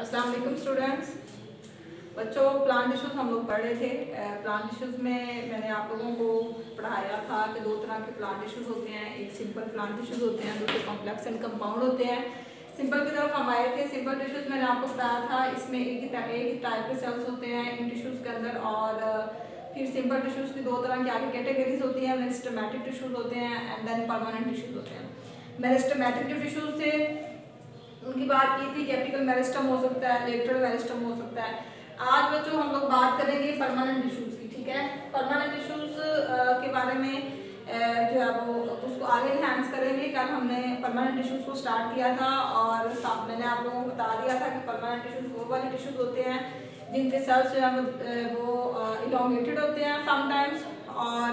अस्सलाम वालेकुम स्टूडेंट्स। बच्चों, प्लांट टिश्यूज हम लोग पढ़ रहे थे। प्लांट टिश्यूज में मैंने आप लोगों को पढ़ाया था कि दो तरह के प्लांट टिश्यूज होते हैं। एक सिंपल प्लांट टिश्यूज होते हैं, दूसरे कॉम्प्लेक्स एंड कंपाउंड होते हैं। सिंपल की तरफ हम आए थे। सिंपल टिश्यूज मैंने आपको बताया था, इसमें एक ही टाइप के सेल्स होते हैं इन टिश्यूज के अंदर। और फिर सिंपल टिश्यूज की दो तरह की आगे कैटेगरीज होती हैं। मेरिस्टेमेटिक टिश्यूज होते हैं एंड देन परमानेंट टिश्यूज होते हैं। मेरिस्टेमेटिक जो टिश्यूज थे उनकी बात की थी कि एपिकल मेरिस्टम हो सकता है, लेटरल मेरिस्टम हो सकता है। आज बच्चों हम लोग बात करेंगे परमानेंट टिश्यूज की। ठीक है, परमानेंट टिश्यूज के बारे में जो है वो उसको आगे एनहांस करेंगे। कल हमने परमानेंट टिश्यूज को स्टार्ट किया था और मैंने आप लोगों को बता दिया था कि परमानेंट टिश्यूज वो वाले टिश्यूज होते हैं जिनके सेल्स जो है वो इलोंगेटेड होते हैं समटाइम्स, और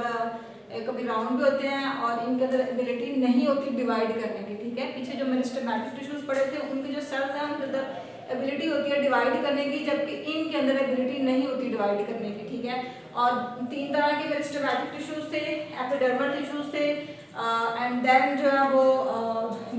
कभी राउंड भी होते हैं, और इनके अंदर एबिलिटी नहीं होती डिवाइड करने की। ठीक है, पीछे जो मेरिस्टेमेटिक टिश्यूज पढ़े थे उनके जो सेल्स हैं उनके अंदर एबिलिटी होती है डिवाइड करने की, जबकि इनके अंदर एबिलिटी नहीं होती डिवाइड करने की। ठीक है, और तीन तरह के मेरिस्टेमेटिक टिश्यूज थे, एपिडर्मल टिश्यूज थे एंड देन जो है वो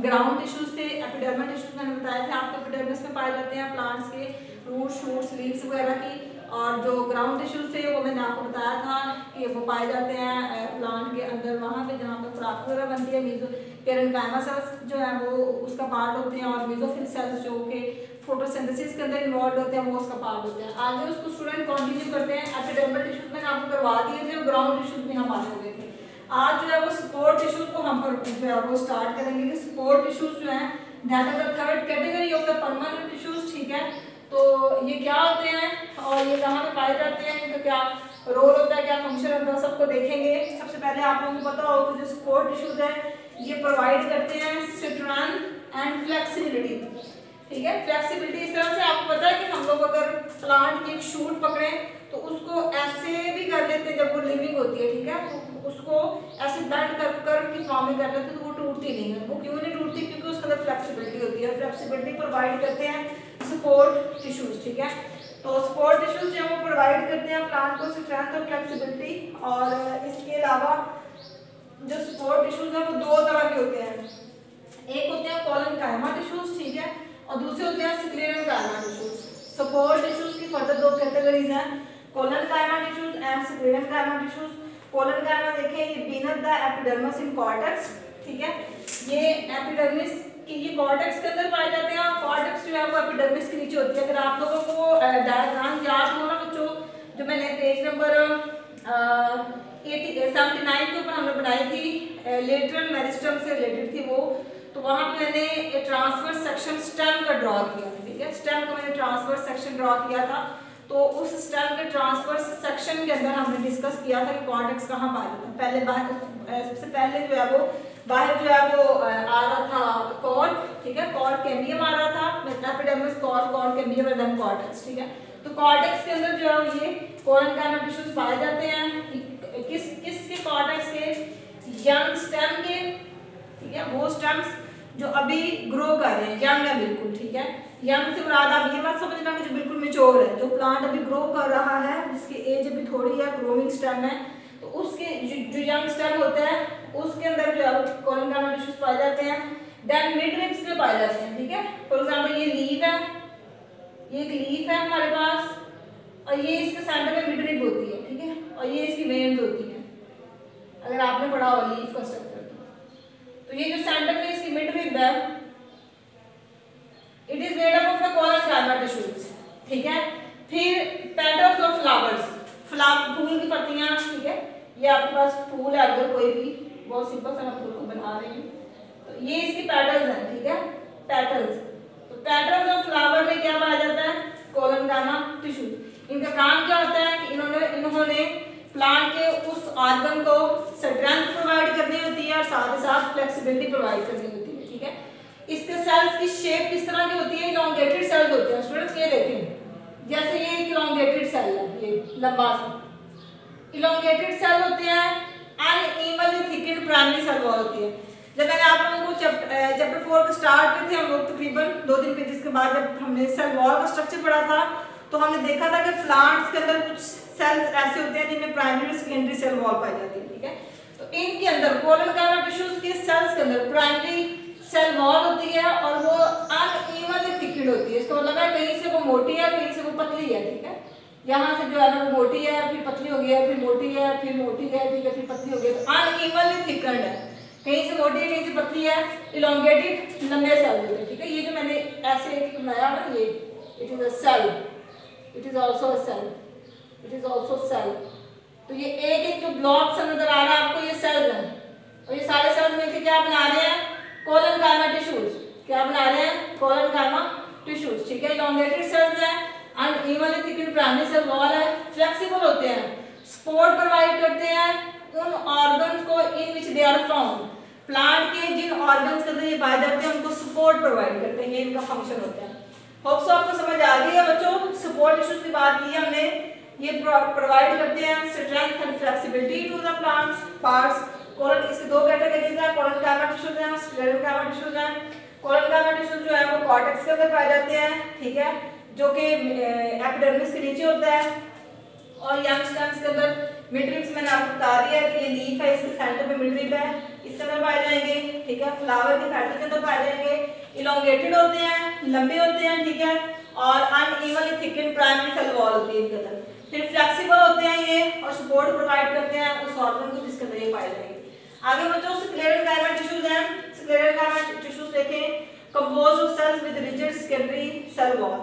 ग्राउंड टिश्यूज थे। एपिडर्मल टिश्यूज मैंने बताया था आपको एपिडर्मिस में पाए जाते हैं प्लांट्स के, रूट शूट्स लीव्स वगैरह की। और जो ग्राउंड टिश्यूज थे वो मैंने आपको बताया था कि वो पाए जाते हैं प्लांट के अंदर, वहाँ पे जहाँ पे खुराक वगैरह बनती है। मीजो पेरेन्काइमा सेल्स जो है वो उसका पार्ट होते हैं, और मेसोफिल सेल्स जो कि फोटोसिंथेसिस के अंदर इन्वॉल्व होते हैं वो उसका पार्ट होते हैं। आगे उसको स्टूडेंट कंटिन्यू करते हैं। एपिडर्मल टिश्यूज मैंने आपको करवा दिए थे और ग्राउंड टिश्यूज भी हमारे हो गए थे। आज जो है वो सपोर्ट टिश्यूज को हम जो है वो स्टार्ट करेंगे कि सपोर्ट टिश्यूज जो है that is the third category of the permanent tissues. ठीक है, तो ये क्या होते हैं और ये कहाँ पे पाए जाते हैं, इनका क्या रोल होता है, क्या फंक्शन होता है, सबको देखेंगे। सबसे पहले आप लोगों को पता होगा जो सपोर्ट टिश्यूज है ये प्रोवाइड करते हैं स्ट्रेंथ एंड फ्लेक्सिबिलिटी। ठीक है, फ्लेक्सिबिलिटी इस तरह से आपको पता है कि हम लोग अगर प्लांट की एक शूट पकड़े तो उसको ऐसे भी कर लेते हैं जब वो लिविंग होती है। ठीक है, तो उसको ऐसे बेंड कर की फॉर्म में कर लेते हैं तो वो टूटती नहीं है। वो क्यों नहीं टूटती? क्योंकि उसके अंदर फ्लेक्सिबिलिटी होती है। फ्लेक्सिबिलिटी प्रोवाइड करते हैं सपोर्ट टिश्यूज। ठीक है, तो सपोर्ट टिश्यूज जो वो प्रोवाइड करते हैं प्लांट को स्ट्रेंथ और फ्लेक्सिबिलिटी। और इसके अलावा जो सपोर्ट टिश्यूज है वो दो तरह के होते हैं। एक होते हैं कोलेनकाइमा टिश्यूज, ठीक है, और दूसरे होते हैं स्क्लेरेनकाइमा टिश्यूज। सपोर्ट टिश्यूज की फर्दर दो कैटेगरीज हैं, collenchyma tissues and sclerenchyma tissues. Collenchyma देखिए ये बीनथ द एपिडर्मिस इन कॉर्टेक्स। ठीक है, ये एपिडर्मिस कि ये कॉर्टेक्स के अंदर पाए जाते हैं, और कॉर्टेक्स जो है वो एपिडर्मिस के नीचे होती है। अगर आप लोगों को डायग्राम याद हो ना बच्चों, जो मैंने पेज नंबर 79 के ऊपर हमने बनाई थी, लेटरल मेरिस्टम से रिलेटेड थी वो, तो वहाँ पे मैंने ट्रांसवर्स सेक्शन स्टेम का ड्रॉ किया था। ठीक है, स्टेम का मैंने ट्रांसवर्स सेक्शन ड्रॉ किया था। तो उस स्टेम के ट्रांसवर्स सेक्शन के अंदर हमने डिस्कस किया था कि कॉर्टेक्स कहाँ पाया जाता है। सबसे पहले जो है वो बाहर जो है वो आ रहा था कॉर्ड। ठीक है, कॉर्ड कैम्बियम आ रहा था, epidermis cork cambium and then cortex. ठीक है, तो कॉर्टेक्स के अंदर जो है ये कोलेनकाइमा टिश्यूज पाए जाते हैं। किसके कॉर्टेक्स के? यंग स्टेम के। ठीक है, वो स्टेम्स जो अभी ग्रो कर रहे हैं, यंग है बिल्कुल। ठीक है, यंग से मुराद आप ये मत समझना कि जो बिल्कुल मैच्योर है, जो प्लांट अभी ग्रो कर रहा है जिसकी एज अभी थोड़ी है, ग्रोइंग स्टेम है, तो उसके जो यंग स्टेम होता है उसके अंदर जो है कोलेनकाइमा टिश्यूज पाए जाते हैं। देन मिड रिब्स में पाए जाते हैं। ठीक है, फॉर एग्जांपल ये लीफ है, ये एक लीफ है हमारे पास, और ये इसके सेंटर में मिड रिब होती है। ठीक है, और ये इसकी वेन्स होती है, अगर आपने पढ़ा हो लीफ का स्ट्रक्चर। तो ये जो सेंटर में इसकी मिड रिब है, it is made up of the collenchyma tissues. ठीक है, फिर पेटल्स ऑफ फ्लावर्स, फूल की पत्तियां। ठीक है, ये आपके पास फूल है, अगर कोई भी बहुत सिंपल सा मैं फूल को बना रही हूँ, तो ये इसकी पेटल्स हैं। ठीक है, पेटल्स। तो पेटल्स ऑफ फ्लावर में क्या पाया जाता है? Collenchyma tissues. इनका काम क्या होता है कि इन्होंने प्लांट के उस ऑर्गन को स्ट्रेंथ प्रोवाइड करनी होती है और साथ ही साथ फ्लेक्सिबिलिटी प्रोवाइड करनी होती है। ठीक है, इसके सेल्स की शेप किस तरह की होती है? इलोंगेटेड सेल्स होते हैं। स्टूडेंट्स ये देखें, जैसे ये एक इलोंगेटेड सेल है, ये लंबा सा इलोंगेटेड सेल होते हैं, अनइवनली थिकन्ड प्राइमरी सेल वॉल होती है। जब मैंने आप लोगों को चैप्टर 4 के स्टार्ट पे थे हम लोग, तकरीबन 2-3 पेजेस के बाद जब हमने सेल वॉल का स्ट्रक्चर पढ़ा था, तो हमने देखा था कि प्लांट्स के अंदर कुछ सेल्स ऐसे होते हैं जिनमें प्राइमरी और सेकेंडरी सेल वॉल पाई जाती है। ठीक है, तो इनके अंदर कोलेनकाइमा टिश्यूज के सेल्स के अंदर प्राइमरी सेल वॉल होती है और वो अनइवनली थिकन्ड होती है। इसका मतलब है कहीं से पतली है, ठीक है। यहाँ से जो है ना वो मोटी है, फिर पतली हो गई है, फिर मोटी है, फिर मोटी है, ठीक है, फिर पतली हो गई। तो अनइवनली थिकन्ड है, कहीं से मोटी है, कहीं से पतली है, इलोंगेटेड लंबे सेल होते हैं, ठीक है। ये जो मैंने ऐसे एक बनाया ना, ये it is a cell, it is also a cell, it is also cell. तो ये एक एक जो ब्लॉक सा नजर आ रहा है आपको, ये सेल्स हैं, और ये सारे सेल्स मिलकर क्या बना रहे हैं, कोलेनकाइमा टिश्यूज। क्या बना रहे हैं, कोलेनकाइमा टिश्यूज, ठीक है। इलोंगेटेड सेल्स हैं, अनइवनली थिकन्ड प्राइमरी सेल वॉल है, फ्लेक्सिबल होते हैं, सपोर्ट प्रोवाइड करते हैं उन ऑर्गन्स को इन विच दे आर फाउंड। प्लांट के जिन ऑर्गन्स के अंदर ये पाए जाते हैं उनको सपोर्ट प्रोवाइड करते हैं, ये इनका फंक्शन होता है। होप सो आपको समझ आ गई है बच्चों। सपोर्ट टिश्यूज की बात की हमने, ये प्रोवाइड करते हैं strength and flexibility to the plants parts. कोलन, इसके दो कैटेगरीज हैं, कोलेनकाइमा टिश्यूज हैं, स्क्लेरेनकाइमा टिश्यूज हैं। कोलेनकाइमा टिश्यूज जो है वो कॉर्टेक्स के अंदर पाए जाते हैं, ठीक है, जो कि एपिडर्मिस के नीचे होता है, और यंग स्टेम्स के अंदर मिडरिब्स मैंने आपको बता दिया है कि ये लीफ है, इसके सेंटर पे मिडरिब है, इसके अंदर पाए जाएंगे, ठीक है। फ्लावर के पेटल के अंदर पाए जाएंगे, इलोंगेटेड होते हैं, लंबे होते हैं, ठीक है, और अनइवनली थिकन्ड प्राइमरी सेल वॉल होती है इनके अंदर। फिर फ्लेक्सिबल होते हैं ये, और सपोर्ट प्रोवाइड करते हैं उस ऑर्गन को जिसके अंदर ये पाए जाएंगे। आगे बच्चों स्क्लेरेनकाइमा टिश्यूज हैं। स्क्लेरेनकाइमा टिश्यूज देखें, composed of cells with rigid secondary cell wall.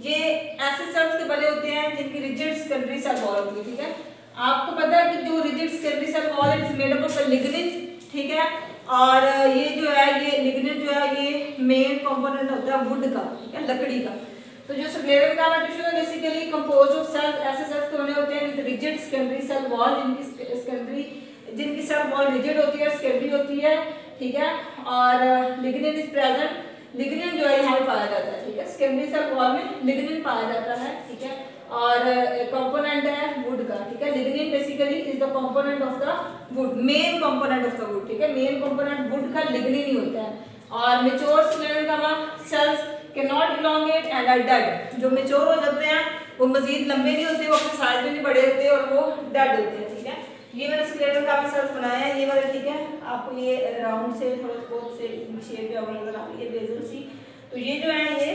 ये ऐसे सेल्स के बने होते हैं जिनकी रिजिड सेकेंडरी सेल वॉल होती है, ठीक है। आपको पता है कि जो रिजिड सेकेंडरी सेल वॉल है is made up of lignin, ठीक है, और ये जो है ये लिग्निन जो है ये मेन कंपोनेंट होता है वुड का, ठीक है, लकड़ी का। तो जो स्क्लेरेनकाइमा टिश्यू है बेसिकली कंपोज्ड ऑफ सेल्स, ऐसे सेल्स के बने होते हैं with rigid secondary cell wall, जिनकी सेल वॉल रिजिड होती है, सेकेंडरी होती है, ठीक है, और लिग्निन इज प्रेजेंट। लिग्निन जो है यहाँ पाया जाता है, ठीक है, सेकेंडरी सेल वॉल में लिग्निन पाया जाता है, ठीक है, और कंपोनेंट है वुड का, ठीक है। Lignin basically is the component of the wood, main component of the wood, ठीक है, मेन कंपोनेंट वुड का लिग्निन ही होता है। और mature sclerenchyma cells can not elongate and are dead. जो मैच्योर हो जाते हैं वो मजीद लंबे नहीं होते, वो अपने साइज में नहीं बड़े होते और वो डेड होते हैं, ठीक है। ये मैंने स्क्लेरेनकाइमा सेल्स बनाए हैं, ये वाले, ठीक है। आपको ये राउंड से थोड़ा बहुत से शेप जो नजर आ रही है, बेजल सी। तो ये जो है ये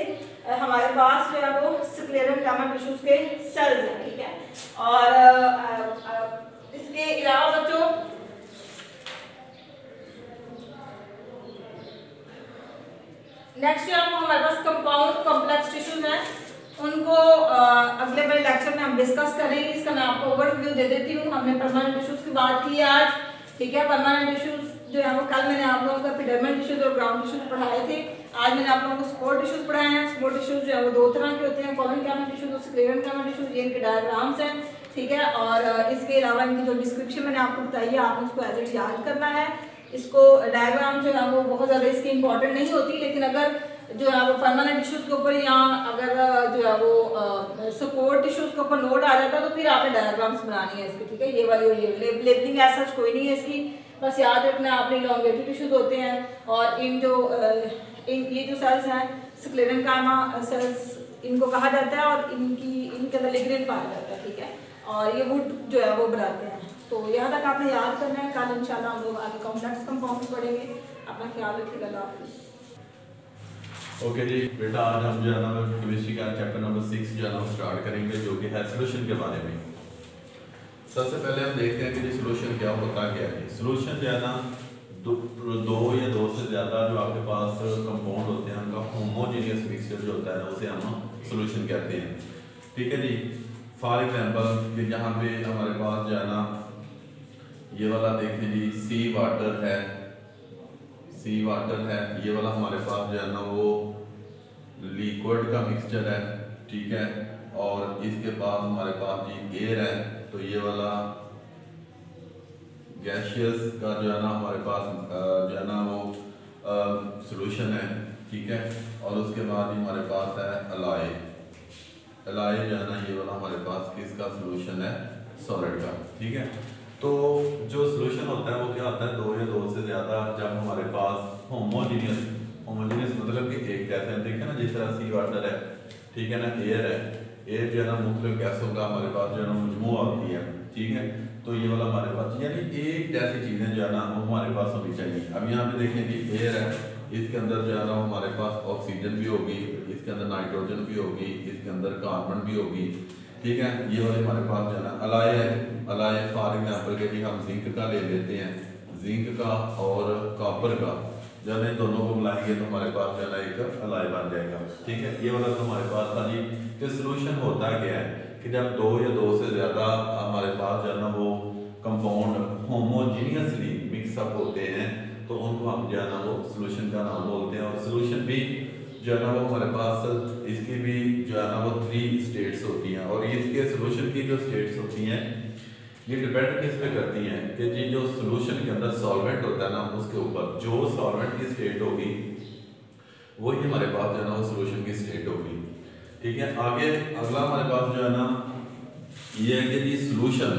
हमारे पास जो है वो स्क्लेरेनकाइमा टिश्यूज के सेल्स हैं, ठीक है। और इसके अलावा बच्चों नेक्स्ट जो हमारे पास कंपाउंड कॉम्प्लेक्स टिश्यूज हैं, उनको अगले वाले लेक्चर में हम डिस्कस करेंगे। इसका मैं आपको ओवरव्यू दे देती हूँ। हमने परमानेंट टिश्यूज की बात की आज, ठीक है। परमानेंट टिश्यूज जो है वो कल मैंने आप लोगों को एपिडर्मल टिश्यूज और ग्राउंड टिश्यूज पढ़ाए थे। आज मैंने आप लोगों को सपोर्ट टिश्यूज पढ़ाए हैं। सपोर्ट टिश्यूज जो है वो दो तरह के होते हैं, कोलेनकाइमा टिश्यूज और स्क्लेरेनकाइमा टिश्यूज। ये इनके डायग्राम्स हैं, ठीक है। और इसके अलावा इनकी जो डिस्क्रिप्शन मैंने आपको बताई है, आपने उसको एज इट याद करना है। इसको डायग्राम जो है वो बहुत ज़्यादा इसकी इंपॉर्टेंट नहीं होती, लेकिन अगर जो है वो परमानेंट टिश्यूज के ऊपर या अगर जो है वो सपोर्ट टिश्यूज के ऊपर नोट आ जाता है तो फिर आपने डायग्राम्स बनानी है इसकी, ठीक है। ये वाली और ये लेबलिंग ऐसा कोई नहीं है इसकी, बस याद रखना आपने इलोंगेटेड टिश्यूज होते हैं। और इन जो ये जो सेल्स हैं स्क्लेरेनकाइमा सेल्स इनको कहा जाता है, और इनके अंदर लिग्निन पाया जाता है, ठीक है। और ये वुड जो है वो बनाते हैं। तो यहाँ तक आपने याद करना है। कल इंशाल्लाह हम लोग आगे कॉम्प्लेक्स कंपाउंड्स पढ़ेंगे। अपना ख्याल रखिएगा, अल्लाह हाफिज़। ओके जी बेटा, आज हम जो है ना केमिस्ट्री का चैप्टर नंबर 6 जो है ना स्टार्ट करेंगे, जो कि है सोल्यूशन के बारे में। सबसे पहले हम देखते हैं कि सोल्यूशन क्या होता है। सोल्यूशन जो है ना दो या दो से ज़्यादा जो आपके पास कंपाउंड होते हैं उनका होमोजेनियस मिक्सचर जो होता है ना उसे हम सोल्यूशन कहते हैं, ठीक है जी। फॉर एग्जांपल कि जहाँ पे हमारे पास जो है ना ये वाला देखें जी, सी वाटर है, ये वाला हमारे पास जो है ना वो लिक्विड का मिक्सचर है, ठीक है। और इसके बाद हमारे पास जी एयर है, तो ये वाला गैशियस का जो है ना हमारे पास जो है ना वो सॉल्यूशन है, ठीक है। और उसके बाद हमारे पास है अलाय जो है ना ये वाला हमारे पास किसका सॉल्यूशन है, सॉलिड का, ठीक है। तो जो सॉल्यूशन होता है वो क्या होता है, दो या दो से ज़्यादा जब हमारे पास होमोजेनियस मतलब कि एक गैस है, ठीक है ना, जिस तरह सी वाटर है, ठीक है ना, एयर है। एयर जो है ना मुख्तलिफ गैसों का हमारे पास जो है ना मजमू आती है, ठीक है। तो ये वाला हमारे पास यानी एक जैसी चीज़ें जो है ना वो हमारे पास होनी चाहिए। अब यहाँ पे देखें कि एयर है इसके अंदर जो है ना हमारे पास ऑक्सीजन भी होगी, इसके अंदर नाइट्रोजन भी होगी, इसके अंदर कार्बन भी होगी, ठीक है। ये वाले हमारे पास जो है ना अलाय है। अलाय फॉर एग्जाम्पल के लिए हम जिंक का ले लेते हैं, जिंक का और कॉपर का, जब इन दोनों को मिलाएंगे तो हमारे पास जो है ना एक अलाय बन जाएगा, ठीक है। ये वाला तो हमारे पास था जी कि सोल्यूशन होता क्या है कि जब दो या दो से ज़्यादा हमारे पास जो है ना वो कंपाउंड होमोजीनियसली मिक्सअप होते हैं तो उनको हम जो है ना वो सोल्यूशन का नाम बोलते हैं। और सोल्यूशन भी जो है ना वो हमारे पास इसकी भी जो है ना वो 3 स्टेट्स होती हैं, और इसके सोल्यूशन की जो स्टेट्स होती हैं ये डिपेंड किस पे करती हैं कि जी जो सोल्यूशन के अंदर सॉल्वेंट होता है ना उसके ऊपर, जो सॉल्वेंट की स्टेट होगी वही हमारे पास जो है ना वो सोल्यूशन की स्टेट होगी, ठीक है। आगे अगला हमारे पास जो है ना ये है कि जी सोल्यूशन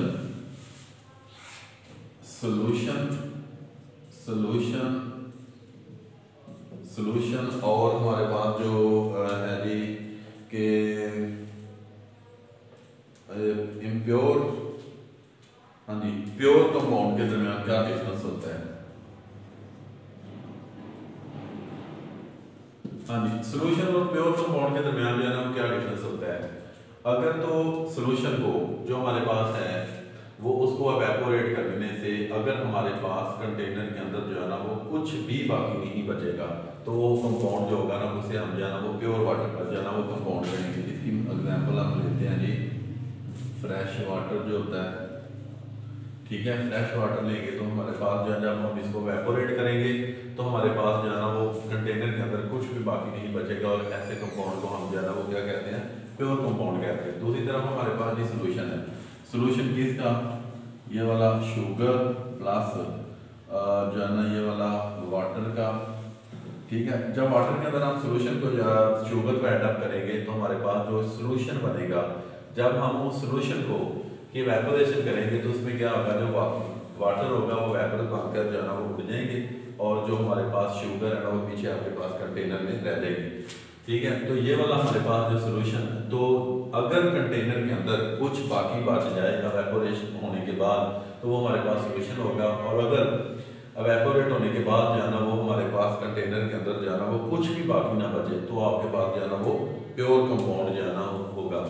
और हमारे पास जो है जी कि इम्प्योर, हाँ जी, प्योर कंपाउंड के दरमियान क्या डिफरेंस होता है। हाँ जी, सोल्यूशन और प्योर कंपाउंड के दरमियान जो है ना क्या डिफरेंस होता है। अगर तो सोल्यूशन को जो हमारे पास है वो उसको एवेपोरेट करने से अगर हमारे पास कंटेनर के अंदर जो है ना वो कुछ भी बाकी नहीं बचेगा तो वो कंपाउंड जो होगा ना उसे हम जो है ना वो प्योर वाटर का जो है ना वो कंपाउंड करेंगे। इसकी एग्जांपल हम लेते हैं जी फ्रेश वाटर जो होता है, ठीक है। फ्रेश वाटर लेंगे तो हमारे पास जो है जब हम इसको एवेपोरेट करेंगे तो हमारे पास जो है ना वो कंटेनर के अंदर कुछ भी बाकी नहीं बचेगा, और ऐसे कंपाउंड को हम जो है ना वो क्या कहते हैं, प्योर कंपाउंड कहते हैं। दूसरी तरफ हमारे पास ये सोल्यूशन है। सोल्यूशन किसका, ये वाला शुगर प्लस जो है ना ये वाला वाटर का, ठीक है। जब वाटर के अंदर हम सोल्यूशन को शुगर को एड अप करेंगे तो हमारे पास जो सोल्यूशन बनेगा, जब हम उस सोल्यूशन को की वेपोरेशन करेंगे तो उसमें क्या होगा, जो वाटर होगा वो वेपर बनकर जो है ना वो उड़ जाएंगे, और जो हमारे पास शुगर है ना वो पीछे आपके पास कंटेनर में रह जाएगी, ठीक है। तो ये वाला हमारे पास जो सोल्यूशन है, तो अगर कंटेनर के अंदर कुछ बाकी बच जाएगा वेपोरेशन होने के बाद तो वो हमारे पास सोल्यूशन होगा, और अगर वेपोरेट होने के बाद जो है ना वो हमारे पास कंटेनर के अंदर जो है ना वो कुछ भी बाकी ना बचे तो आपके पास जो है ना वो प्योर कंपाउंड जो है ना होगा,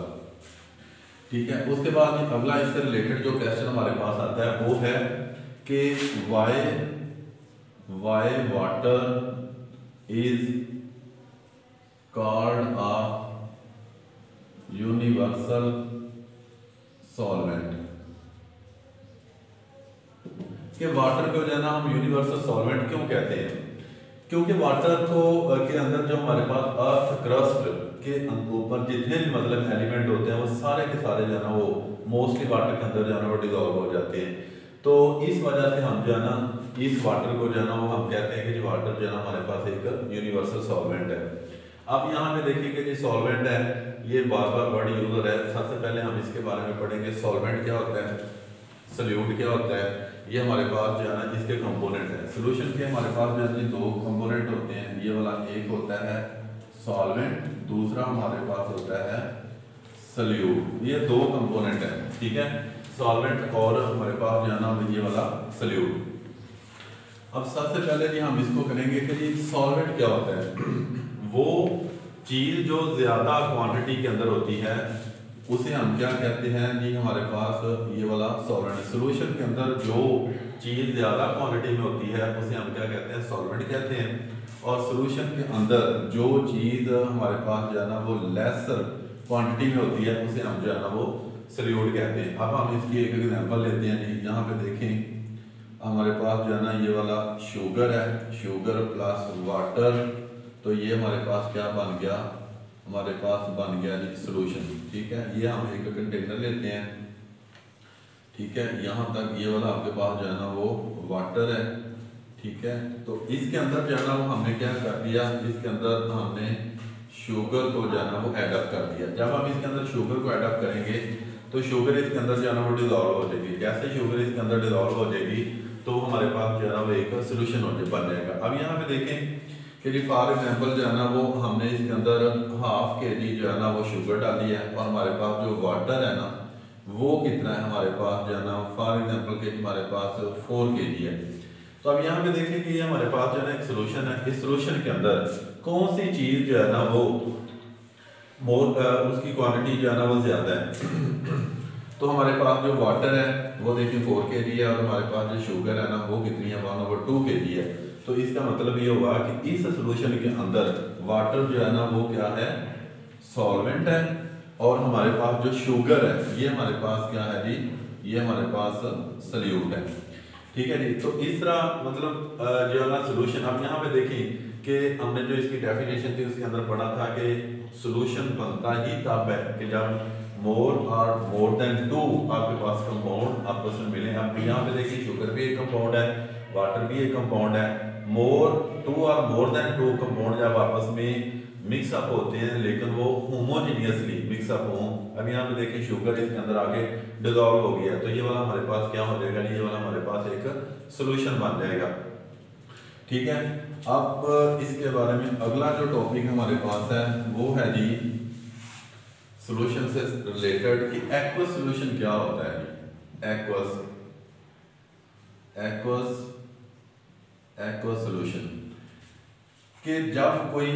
ठीक है। उसके बाद अगला इससे रिलेटेड जो क्वेश्चन हमारे पास आता है वो है कि Y water is called a universal solvent, कि वाटर को जो है ना हम यूनिवर्सल सॉल्वेंट क्यों कहते हैं, क्योंकि वाटर को के अंदर जो हमारे पास अर्थ क्रस्ट के ऊपर जितने भी मतलब एलिमेंट होते हैं वो सारे के सारे जो है ना वो मोस्टली वाटर के अंदर जो है ना वो डिजॉल्व हो जाते हैं। तो इस वजह से हम जो है ना इस वाटर को जो है ना वो हम कहते हैं कि जो वाटर जो है ना हमारे पास एक यूनिवर्सल सॉल्वेंट है। अब यहाँ पे देखिए कि जो सॉल्वेंट है ये बार बार वर्ड यूज हो रहा है। सबसे पहले हम इसके बारे में पढ़ेंगे सॉल्वेंट क्या होता है, सॉल्यूट क्या होता है। ये हमारे पास जो है ना इसके कंपोनेंट है। सोल्यूशन के हमारे पास जो है दो कंपोनेंट होते हैं, ये वाला एक होता है सॉल्वेंट, दूसरा हमारे पास होता है सॉल्यूट। ये दो कंपोनेंट है, ठीक है, सॉल्वेंट और हमारे पास जो है ना ये वाला सॉल्यूट। अब सबसे पहले जी हम इसको करेंगे कि जी सॉल्वेंट क्या होता है। वो चीज जो ज्यादा क्वांटिटी के अंदर होती है उसे हम क्या कहते हैं जी, हमारे पास ये वाला सॉल्वेंट। सोल्यूशन के अंदर जो चीज ज्यादा क्वांटिटी में होती है उसे हम क्या कहते हैं, सॉल्वेंट कहते हैं। और सोल्यूशन के अंदर जो चीज हमारे पास जो है ना वो लेसर क्वांटिटी में होती है उसे हम जो है ना वो सॉल्यूट कहते हैं। अब हम इसकी एक एग्जांपल लेते हैं जी। यहाँ पे देखें हमारे पास जो है ना ये वाला शुगर है, शुगर प्लस वाटर, तो ये हमारे पास क्या बन गया, हमारे पास बन गया जी सोल्यूशन, ठीक है। ये हम एक कंटेनर लेते हैं, ठीक है, यहाँ तक ये वाला आपके पास जो है ना वो वाटर है, ठीक है। तो इसके अंदर जो है ना वो हमने क्या कर दिया, इसके अंदर हमने शुगर को जो है ना वो एडअप कर दिया। जब हम इसके अंदर शुगर को एडअप करेंगे तो शुगर इसके अंदर जो है ना वो डिजॉल्व हो जाएगी। जैसे शुगर इसके अंदर डिजॉल्व हो जाएगी तो हमारे पास जो है ना वो एक सोल्यूशन बन जाएगा। अब यहाँ पे देखें कि जी फॉर एग्जांपल जो है ना वो हमने इसके अंदर ½ kg जो है ना वो शुगर डाली है, और हमारे पास जो वाटर है ना वो कितना है, हमारे पास जो है ना फॉर एग्जांपल के हमारे पास 4 kg है। तो अब यहाँ पे देखें कि हमारे पास जो है ना एक सोल्यूशन है। इस सोल्यूशन के अंदर कौन सी चीज़ जो है ना वो उसकी क्वांटिटी जो है ना वो ज़्यादा है। तो हमारे पास जो वाटर है वो देखिए 4 kg है, और हमारे पास जो शुगर है ना वो कितनी है 1/2 kg है। तो इसका मतलब ये हुआ कि इस सोल्यूशन के अंदर वाटर जो है ना वो क्या है, सॉल्वेंट है, और हमारे पास जो शुगर है ये हमारे पास क्या है जी, ये हमारे पास सल्यूट है। ठीक है जी। तो इस तरह मतलब जो है ना सोल्यूशन, अब यहाँ पे देखें कि हमने जो इसकी डेफिनेशन थी उसके अंदर पढ़ा था कि सोल्यूशन बनता ही तब है कि जब मोर देन 2 आपके पास कंपाउंड आपस में मिले। अब यहाँ पे देखिए शुगर भी एक कंपाउंड है, वाटर भी एक कंपाउंड है। 2 और मोर देन 2 कंपाउंड जब आपस में मिक्सअप होते हैं लेकिन वो होमोजीनियसली मिक्सअप हों। अब यहाँ पे देखिए शुगर इसके अंदर आके डिजॉल्व हो गया, तो ये वाला हमारे पास क्या हो जाएगा, ये वाला हमारे पास एक सोल्यूशन बन जाएगा। ठीक है। अब इसके बारे में अगला जो टॉपिक हमारे पास है वो है जी सॉल्यूशन से रिलेटेड कि एक्वस सॉल्यूशन क्या होता है। एक्वस सॉल्यूशन कि जब कोई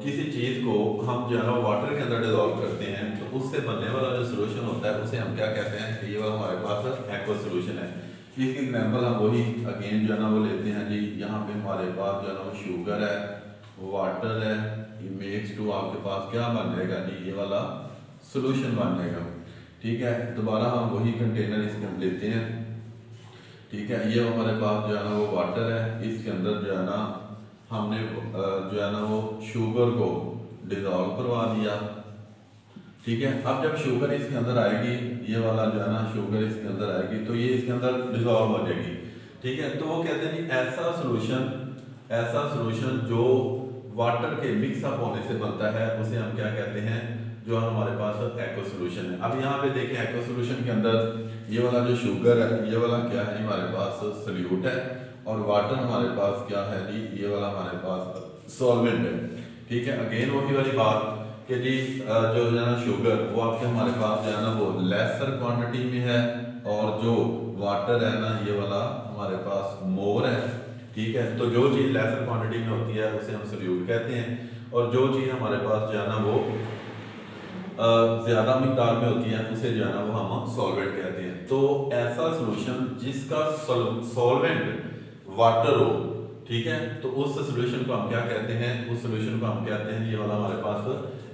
किसी चीज को हम जो है ना वाटर के अंदर डिजॉल्व करते हैं तो उससे बनने वाला जो सॉल्यूशन होता है उसे हम क्या कहते हैं कि ये वाला हमारे पास एक्वस सॉल्यूशन है। इसकी एग्जांपल हम वही अगेन जो है ना वो लेते हैं जी। यहाँ पे हमारे पास जो है ना वो शुगर है, वाटर है, ये मिक्स टू आपके पास क्या बन जाएगा जी, ये वाला सॉल्यूशन बन जाएगा। ठीक है। दोबारा हम वही कंटेनर इसके हम लेते हैं। ठीक है। ये हमारे पास जो है ना वो वाटर है, इसके अंदर जो है ना हमने जो है ना वो शुगर को डिजॉल्व करवा दिया। ठीक है। अब जब शुगर इसके अंदर आएगी, ये वाला जो है ना शुगर इसके अंदर आएगी तो ये इसके अंदर डिजॉल्व हो जाएगी। ठीक है। तो वो कहते हैं कि ऐसा सॉल्यूशन जो वाटर के मिक्सअप होने से बनता है उसे हम क्या कहते हैं, जो हमारे पास एक्वस सॉल्यूशन है। अब यहाँ पे देखें एक्वस सॉल्यूशन के अंदर ये वाला जो शुगर है ये वाला क्या है, हमारे पास सॉल्यूट है, और वाटर हमारे पास क्या है जी, ये वाला हमारे पास सॉल्वेंट है। ठीक है। अगेन वही वाली बात कि जी जो है ना शुगर वो आपके हमारे पास जो है ना वो लेसर क्वांटिटी में है, और जो वाटर है ना ये वाला हमारे पास मोर है। ठीक है। तो जो चीज़ लेसर क्वांटिटी में होती है उसे हम सॉल्यूट कहते हैं, और जो चीज़ हमारे पास जो है ना वो ज़्यादा मिकदार में होती है उसे जो है ना वो हम सॉल्वेंट कहते हैं। तो ऐसा सॉल्यूशन जिसका सॉल्वेंट वाटर हो, ठीक है, तो उस सॉल्यूशन को हम क्या कहते हैं, उस सॉल्यूशन को हम कहते हैं, ये वाला हमारे पास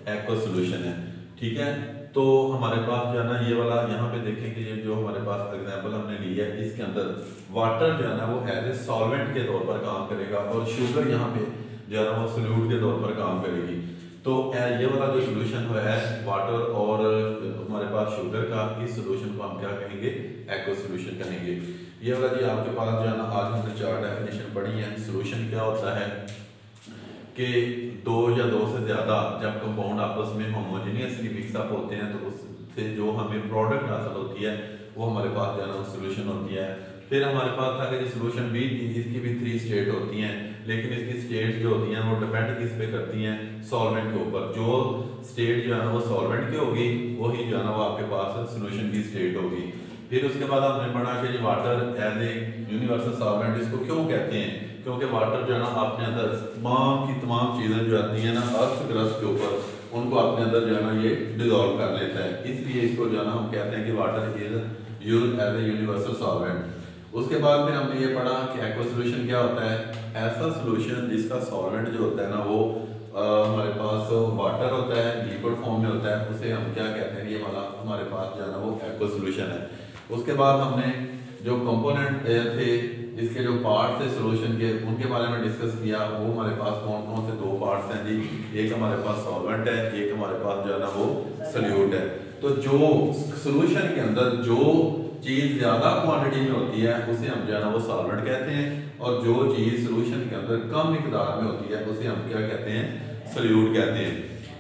एक्वस सॉल्यूशन है। ठीक है। तो हमारे पास जो है ना ये वाला यहाँ पे देखें कि ये जो हमारे पास एग्जांपल हमने ली है इसके अंदर वाटर जो है ना वो एज ए सॉल्वेंट के तौर पर काम करेगा, और शुगर यहाँ पे जो है ना वो सॉल्यूट के तौर पर काम करेगी। तो ये वाला जो सॉल्यूशन है वाटर और हमारे पास शुगर का, इस सॉल्यूशन को हम क्या कहेंगे, एक्वस सॉल्यूशन कहेंगे। ये वाला जी आपके पास जो है ना आज हमने 4 डेफिनेशन पढ़ी है। सॉल्यूशन क्या होता है कि 2 या 2 से ज़्यादा जब कंपाउंड आपस में होमोजेनियसली मिक्सअप होते हैं तो उससे जो हमें प्रोडक्ट हासिल होती है वो हमारे पास जो है ना सॉल्यूशन होती है। फिर हमारे पास था कि सॉल्यूशन भी इसकी भी 3 स्टेट होती हैं, लेकिन इसकी स्टेट जो होती हैं वो डिपेंड किस पे करती हैं, सॉल्वेंट के ऊपर। जो स्टेट जो है ना वो सॉल्वेंट की होगी वही जो है ना वो आपके पास सॉल्यूशन की स्टेट होगी। फिर उसके बाद हमने पढ़ा कि water as a universal solvent इसको क्यों कहते हैं, क्योंकि वाटर जो है ना अपने अंदर तमाम की तमाम चीज़ें जो आती हैं ना अर्थ क्रस्ट के ऊपर उनको अपने अंदर जो है ना ये डिजॉल्व कर लेता है, इसलिए इसको जो है ना हम कहते हैं कि water is used as a universal solvent. उसके बाद फिर हमने ये पढ़ा कि एक्वस सॉल्यूशन क्या होता है, ऐसा सॉल्यूशन जिसका सॉल्वेंट जो होता है ना वो हमारे पास वाटर होता है, लिक्विड फॉर्म में होता है, उसे हम क्या कहते हैं, ये वाला हमारे पास जो है ना वो एक्वस सॉल्यूशन है। उसके बाद हमने जो कंपोनेंट थे इसके जो पार्ट्स थे सॉल्यूशन के उनके बारे में डिस्कस किया। वो हमारे पास कौन कौन से 2 पार्ट्स हैं जी, एक हमारे पास सॉल्वेंट है, एक हमारे पास जो है ना वो सॉल्यूट है। तो जो सॉल्यूशन के अंदर जो चीज़ ज़्यादा क्वांटिटी में होती है उसे हम जो है ना वो सॉल्वेंट कहते हैं, और जो चीज़ सॉल्यूशन के अंदर कम मिकदार में होती है उसे हम क्या कहते हैं, सॉल्यूट कहते हैं।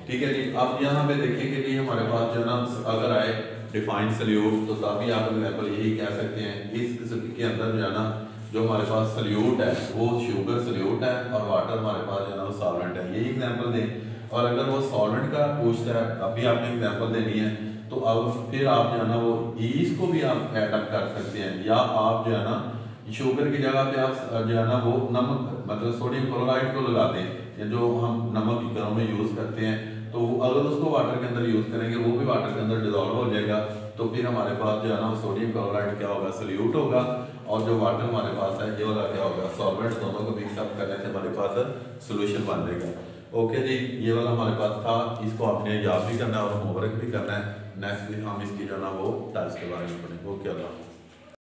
ठीक है जी। अब यहाँ पे देखेंगे कि हमारे पास जो है ना अगर आए डिफाइंड सॉल्यूट तो तभी आप एग्जाम्पल यही कह सकते हैं, इस किस्म के अंदर जो है ना जो हमारे पास सॉल्यूट है वो शुगर सॉल्यूट है और वाटर हमारे पास जो है ना वो सॉल्वेंट है, यही एग्जाम्पल दें। और अगर वो सॉल्वेंट का पूछता है अभी आपने एग्जाम्पल देनी है तो अब फिर आप जो है ना वो ईस्ट को भी आप ऐड अप कर सकते हैं, या आप जो है ना शुगर की जगह पे आप जो है ना वो नमक मतलब सोडियम क्लोराइड को लगा दें, या जो हम नमक घरों में यूज़ करते हैं, तो अगर उसको वाटर के अंदर यूज़ करेंगे वो भी वाटर के अंदर डिजॉल्व हो जाएगा, तो फिर हमारे पास जो है ना सोडियम क्लोराइड क्या होगा, सोल्यूट होगा, और जो वाटर हमारे पास है ये वाला क्या होगा, सॉल्वेंट, दोनों को मिक्सअप करने से हमारे पास सोल्यूशन बन जाएगा। ओके जी, ये वाला हमारे पास था, इसको आपने याद भी करना है और होमवर्क भी करना है। नेक्स्ट वीक हम इसकी जो है ना वो टाइप्स के बारे में पढ़ेंगे। ओके, अल्लाह।